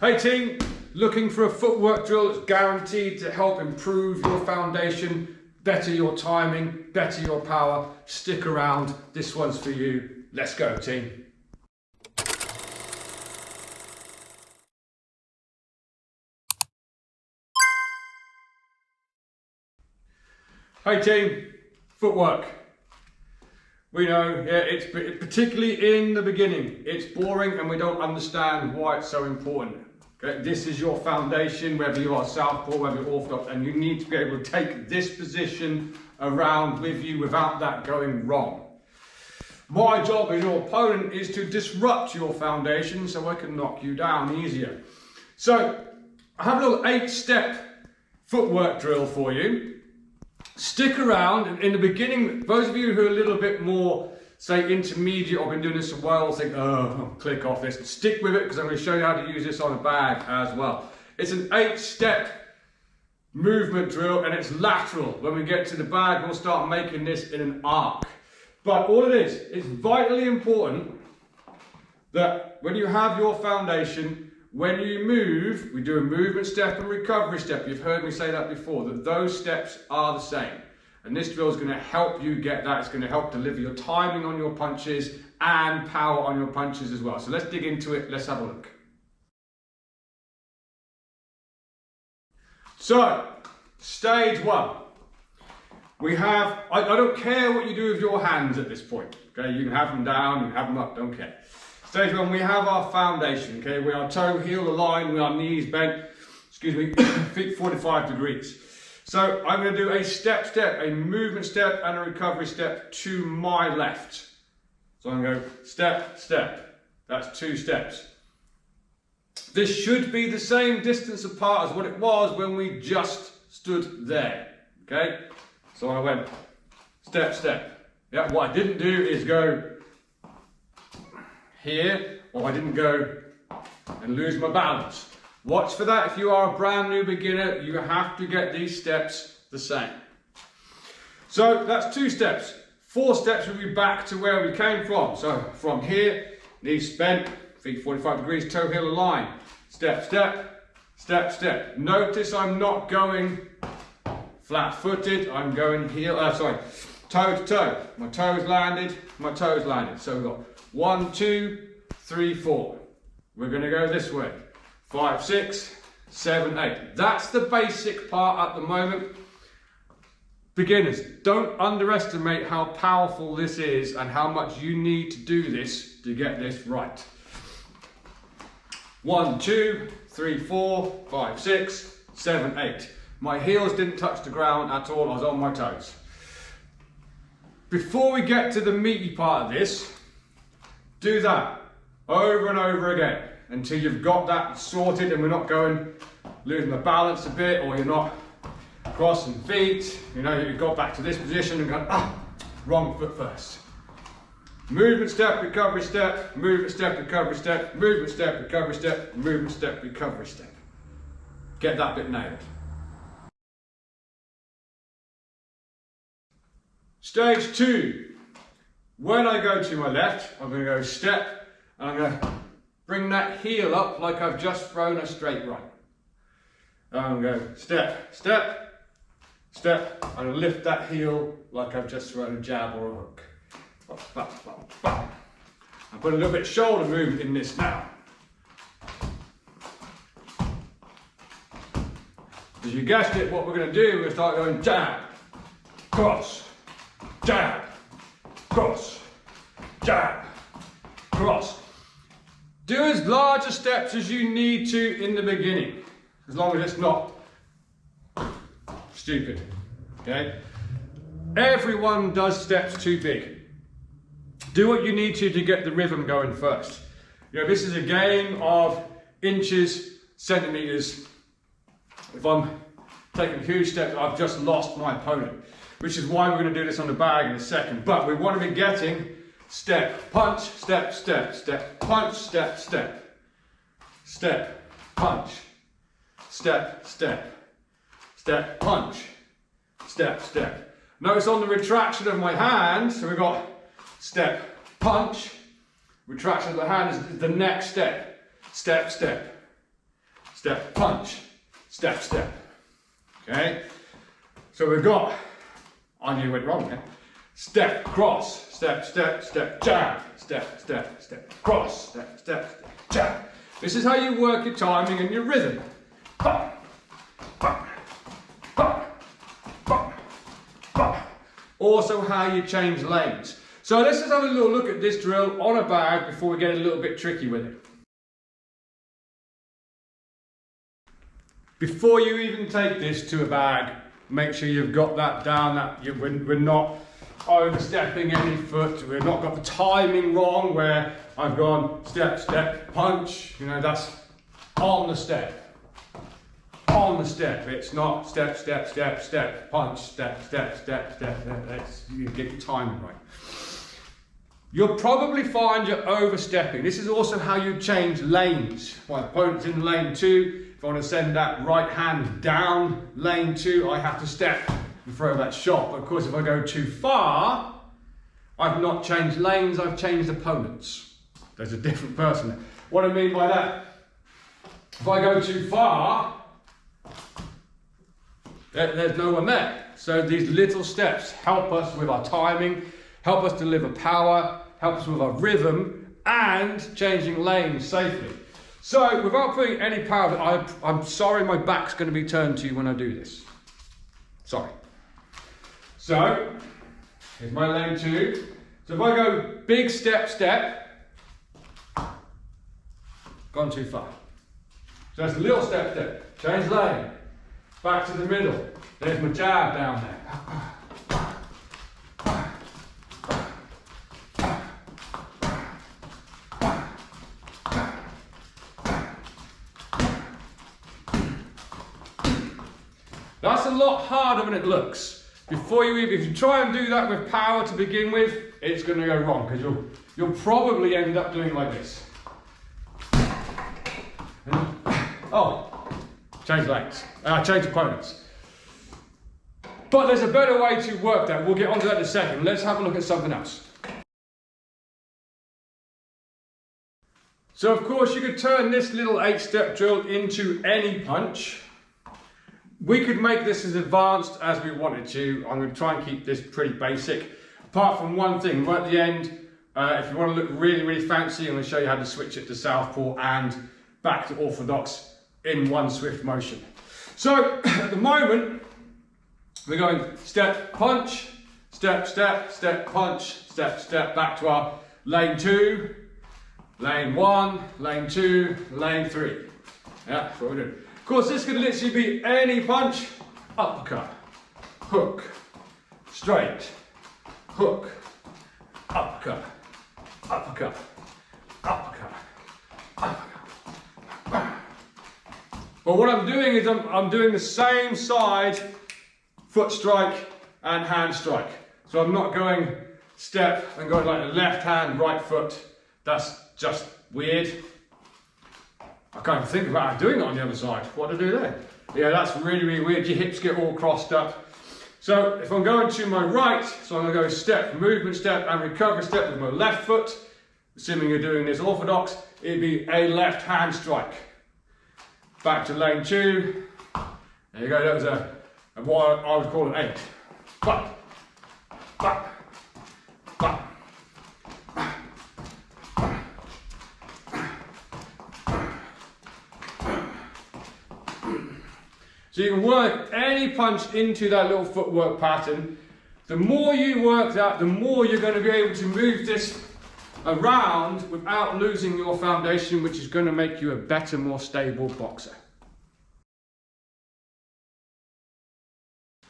Hey team, looking for a footwork drill that's guaranteed to help improve your foundation, better your timing, better your power? Stick around, this one's for you. Let's go team. Hey team, footwork. We know, it's particularly in the beginning, it's boring and we don't understand why it's so important. Okay? This is your foundation, whether you are southpaw, whether you're orthodox, and you need to be able to take this position around with you without that going wrong. My job as your opponent is to disrupt your foundation so I can knock you down easier. So, I have a little 8-step footwork drill for you. Stick around. In the beginning, those of you who are a little bit more, say, intermediate or been doing this a while, think, oh, click off this. Stick with it because I'm going to show you how to use this on a bag as well. It's an 8-step movement drill and it's lateral. When we get to the bag, we'll start making this in an arc. But all it is, it's vitally important that when you have your foundation, when you move, we do a movement step and recovery step. You've heard me say that before, that those steps are the same. And this drill is going to help you get that. It's going to help deliver your timing on your punches and power on your punches as well. So let's dig into it. Let's have a look. So, stage 1. We have, I don't care what you do with your hands at this point. Okay, you can have them down, you can have them up, don't care. Stage 1, we have our foundation, okay? We are toe, heel aligned, with our knees bent, excuse me, feet 45 degrees. So I'm going to do a step, a movement step and a recovery step to my left. So I'm going to go step, that's 2 steps. This should be the same distance apart as what it was when we just stood there, okay? So I went step. Yeah, what I didn't do is go here, or I didn't go and lose my balance. Watch for that. If you are a brand new beginner, you have to get these steps the same. So that's 2 steps. 4 steps will be back to where we came from. So from here, knees bent, feet 45 degrees, toe heel aligned. Step. Notice I'm not going flat-footed. I'm going toe to toe. My toes landed. So we've got 1, 2, 3, 4. We're going to go this way. 5, 6, 7, 8. That's the basic part at the moment. Beginners, don't underestimate how powerful this is and how much you need to do this to get this right. 1, 2, 3, 4, 5, 6, 7, 8. My heels didn't touch the ground at all. I was on my toes. Before we get to the meaty part of this, do that over and over again until you've got that sorted and we're not going, losing the balance a bit, or you're not crossing feet. You know, you've got back to this position and gone, wrong foot first. Movement step, recovery step, movement step, recovery step, movement step, recovery step, movement step, recovery step. Get that bit nailed. Stage 2. When I go to my left, I'm going to go step, and I'm going to bring that heel up like I've just thrown a straight right. I'm going to go step, and lift that heel like I've just thrown a jab or a hook. I put a little bit of shoulder movement in this now. As you guessed it, what we're going to do, we're going to start going jab, cross, jab, cross, jab, cross. Do as large a steps as you need to in the beginning, as long as it's not stupid, okay? Everyone does steps too big. Do what you need to get the rhythm going first. You know, this is a game of inches, centimeters. If I'm taking huge steps, I've just lost my opponent, which is why we're going to do this on the bag in a second. But we want to be getting step, punch, step, step, punch, step, punch, step, punch, step. Notice on the retraction of my hand, so we've got step, punch, retraction of the hand is the next step, step, step, punch, step, step. Okay? So we've got, I nearly went wrong there. Step, cross, step, step, step, jab, step, step, step, cross, step, step, step, jab. This is how you work your timing and your rhythm. Bum, bum, bum, bum, bum. Also how you change lanes. So let's just have a little look at this drill on a bag before we get a little bit tricky with it. Before you even take this to a bag, make sure you've got that down, that we're not overstepping any foot, we've not got the timing wrong where I've gone step, step, punch, you know, that's on the step. On the step, it's not step, step, step, step, punch, step, step, step, step, step. You get your timing right. You'll probably find you're overstepping. This is also how you change lanes. My opponent's in lane 2. If I want to send that right hand down lane 2, I have to step and throw that shot. But of course, if I go too far, I've not changed lanes, I've changed opponents. There's a different person there. What I mean by that, if I go too far, there's no one there. So these little steps help us with our timing, help us deliver power, help us with our rhythm, and changing lanes safely. So, without putting any power, I'm sorry my back's going to be turned to you when I do this. Sorry. So, here's my lane 2. So if I go big step, step, gone too far. So that's a little step, step, change lane, back to the middle. There's my jab down there. That's a lot harder than it looks. If you try and do that with power to begin with, it's going to go wrong because you'll probably end up doing like this. Oh, change lanes, change opponents. But there's a better way to work that. We'll get onto that in a second. Let's have a look at something else. So of course you could turn this little 8-step drill into any punch. We could make this as advanced as we wanted to. I'm going to try and keep this pretty basic. Apart from one thing, right at the end, if you want to look really, really fancy, I'm going to show you how to switch it to southpaw and back to orthodox in one swift motion. So at the moment, we're going step, punch, step, step, step, punch, step, step, back to our lane 2, lane 1, lane 2, lane 3. Yeah, that's what we're doing. Of course, this could literally be any punch, uppercut, hook, straight, hook, uppercut, uppercut, uppercut, uppercut. But what I'm doing is I'm doing the same side foot strike and hand strike. So I'm not going step and going like the left hand, right foot. That's just weird. I can't even think about doing it on the other side. What to do there? Yeah, that's really, really weird. Your hips get all crossed up. So if I'm going to my right, so I'm going to go step, movement step, and recovery step with my left foot. Assuming you're doing this orthodox, it'd be a left hand strike. Back to lane 2. There you go. That was what I would call an 8. But, but, but. So you can work any punch into that little footwork pattern. The more you work that, the more you're going to be able to move this around without losing your foundation, which is going to make you a better, more stable boxer.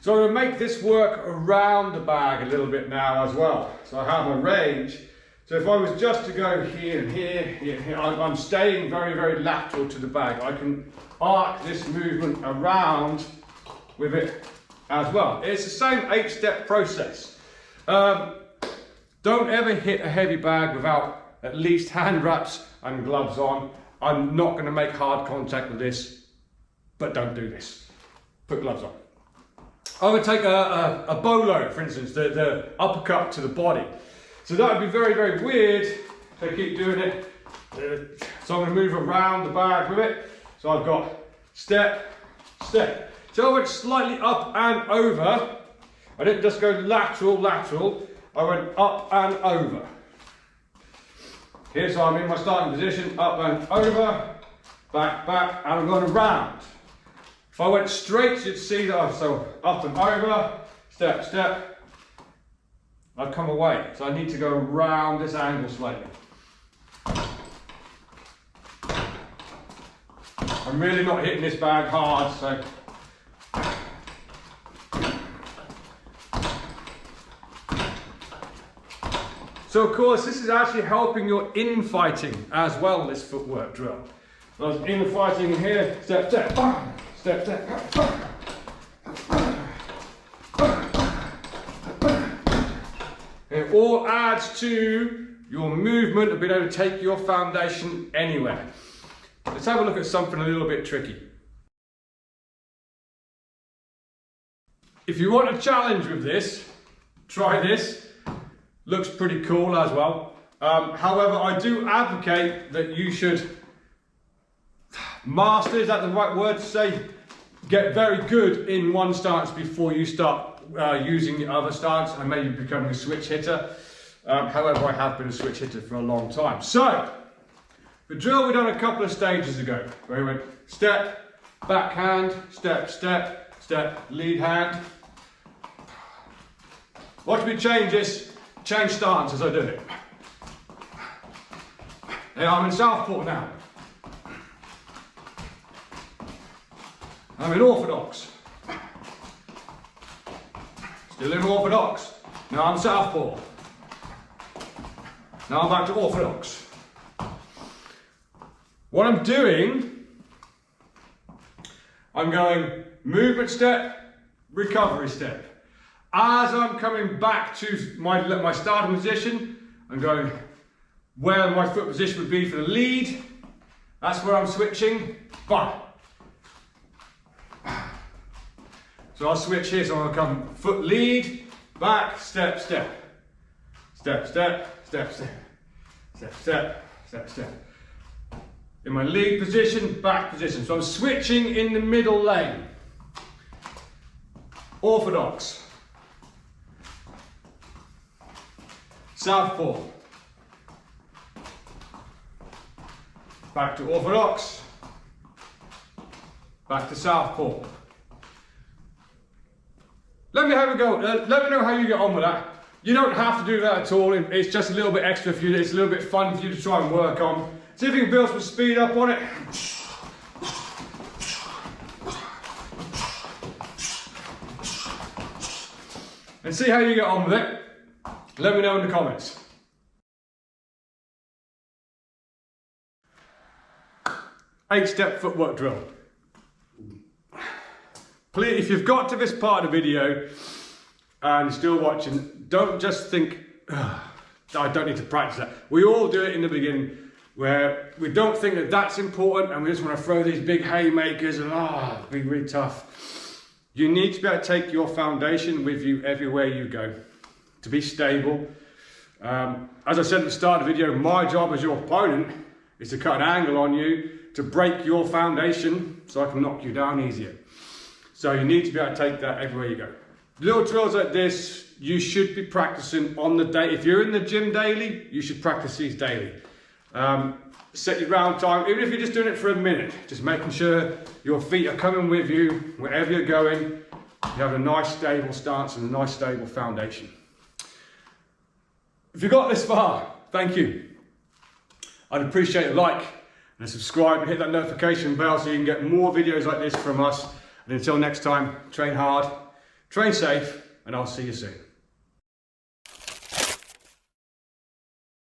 So I'm going to make this work around the bag a little bit now as well. So I have a range. So if I was just to go here and here, here, I'm staying very, very lateral to the bag. I can arc this movement around with it as well. It's the same 8-step process. Don't ever hit a heavy bag without at least hand wraps and gloves on. I'm not going to make hard contact with this, but don't do this. Put gloves on. I would take a bolo, for instance, the uppercut to the body. So that would be very, very weird to keep doing it. So I'm going to move around the bag with it. So I've got step, step. So I went slightly up and over. I didn't just go lateral, lateral. I went up and over. Here, so I'm in my starting position, up and over, back, back, and I'm going around. If I went straight, you'd see that, so up and over, step, step, I'd come away. So I need to go around this angle slightly. I'm really not hitting this bag hard, so. So of course, this is actually helping your infighting as well, this footwork drill. So I was infighting here, step, step, bang, step, step, bang. It all adds to your movement of being able to take your foundation anywhere. Let's have a look at something a little bit tricky. If you want a challenge with this, try this. Looks pretty cool as well. However, I do advocate that you should master, is that the right word to say? Get very good in one stance before you start using the other stance and maybe becoming a switch hitter. However, I have been a switch hitter for a long time. So, the drill we done a couple of stages ago, where we went step, backhand, step, step, step, lead hand. Watch me change this. Change stance as I do it. Hey, I'm in southpaw now. I'm in orthodox. Still in orthodox. Now I'm southpaw. Now I'm back to orthodox. What I'm doing, I'm going movement step, recovery step. As I'm coming back to my starting position, I'm going where my foot position would be for the lead. That's where I'm switching. Bang. So I'll switch here, so I'm going to come foot lead, back, step, step. Step, step, step, step. Step, step, step, step. In my lead position, back position. So I'm switching in the middle lane. Orthodox. Southpaw. Back to orthodox. Back to southpaw. Let me have a go. Let me know how you get on with that. You don't have to do that at all. It's just a little bit extra for you. It's a little bit fun for you to try and work on. See if you can build some speed up on it. And see how you get on with it. Let me know in the comments. Eight-step footwork drill. Please, if you've got to this part of the video and you're still watching, don't just think, I don't need to practice that. We all do it in the beginning where we don't think that that's important and we just want to throw these big haymakers and be really tough. You need to be able to take your foundation with you everywhere you go. To be stable. As I said at the start of the video, my job as your opponent is to cut an angle on you to break your foundation so I can knock you down easier. So you need to be able to take that everywhere you go. Little drills like this, you should be practicing on the day. If you're in the gym daily, you should practice these daily. Set your round time, even if you're just doing it for a minute, just making sure your feet are coming with you wherever you're going. You have a nice stable stance and a nice stable foundation. If you got this far, thank you. I'd appreciate a like and a subscribe and hit that notification bell so you can get more videos like this from us. And until next time, train hard, train safe, and I'll see you soon.